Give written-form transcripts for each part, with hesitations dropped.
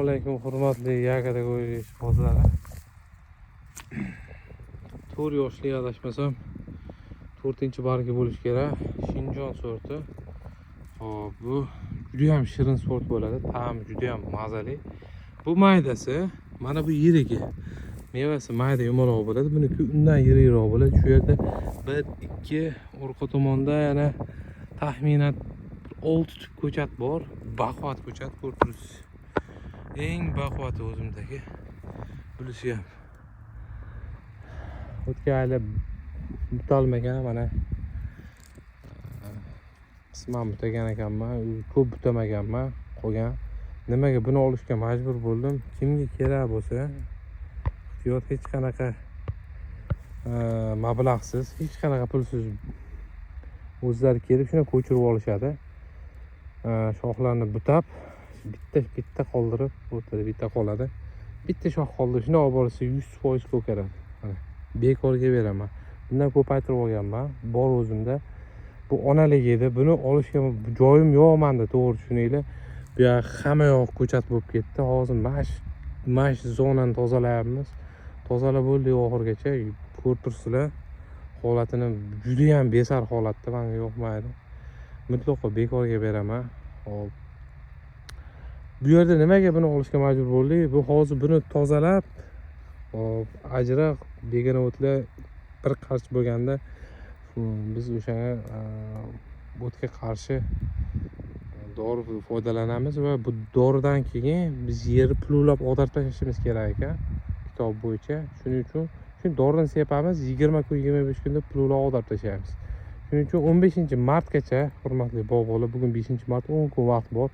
alaykum hurmatli Yagada go'yish hozirlari. 4 yoshli adashmasam 4-bargi bo'lish kerak. Shinjon sorti. Hop, bu juda ham shirin sort bo'ladi. Ta'mi juda ham mazali. Bu maydasi, mana bu yirigi. Mevasi mayda yumaloq bo'ladi. Buniki undan yirikroq bo'ladi. Shu yerda 1-2 orqa tomonda yana taxminan 6 tip ko'chat bor. Baquvvat ko'chat ko'rib turibsiz. Eng baquvvati o'zimdagi. Bunisi ham o'tgan yili butolmagan, mana qisman butagan ekanman, ko'p butamaganman, qolgan. Nimaga buni olishga majbur bo'ldim? Kimga kerak bo'lsa, ehtiyot hech qanaqa mablag'siz, hech qanaqa pulsiz o'zlari kelib shuni ko'chirib olishadi. Shoxlarni butab, bitta qoldirib, o'rtada bitta qoladi. Bitta shox qoldirib, shuni olib borsa 100% ko'karadi. Mana bekorga beraman. Bundan ko'paytirib olganman, bor o'zimda. Bu onalik edi. Buni olishga joyim yo'q menda, to'g'ri tushuninglar. Bu yoq hamma yoq ko'chat bo'lib ketdi. Hozir mash zonani tozalayapmiz. Tozalab bo'ldi oxirgacha. Ko'rib tursizlar. Holatini juda ham besar holatda, menga yoqmaydi. Mutlaqo bekorga beraman. Hop. Bu yerda nimaga buni olishga majbur bo'ldik? Bu hozir buni tozalab, hop, ajraq begona o'tlar bir qarch bo'lganda biz o'shanga o'tga qarshi dori foydalanamiz va bu doridan keyin biz yerni pululab ag'darib tashlashimiz kerak ekan, kitob bo'yicha. Shuning uchun shu dorini sepamiz, 20 kun 25 kunda pululab ag'darib tashlaymiz. Shuning uchun 15-martgacha, hurmatli bog'bonlar, bugun 5-mart, 10 kun vaqt bor.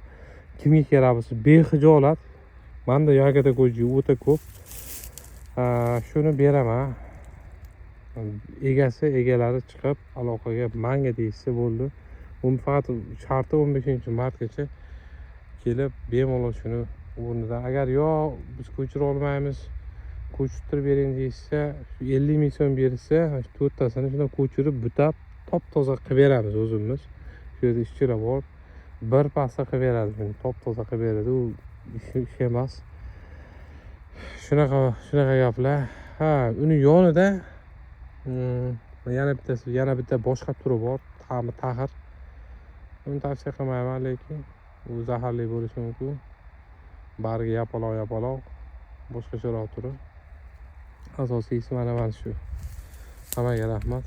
Kimga kerak bo'lsa behijolat, menda Yagada go'ji o'ta ko'p. Shuni beraman. Egalari chiqib aloqaga menga deyishsa bo'ldi. Uni faqat sharti 15-martgacha kelib bemalol shuni o'rnidan, agar yo'q biz ko'chira olmaymiz, ko'chirtirib bering deyishsa, 50 ming so'm bersa, 4tasini shundan ko'chirib butab top-toza qilib beramiz o'zimiz. Shu yerda ishchilar bor. Bir pasta qilib beradi, shuni top-toza qilib beradi. U ish emas. Shunaqa gaplar. Uni yonida yana bitta boshqa turi bor, ta'mi taxir. Uni tavsiya qilmayman, lekin u zaharli bo'lishi mumkin. Bargi yapaloq, boshqacharoq turi. Asosiysi mana shu. Hammaga rahmat.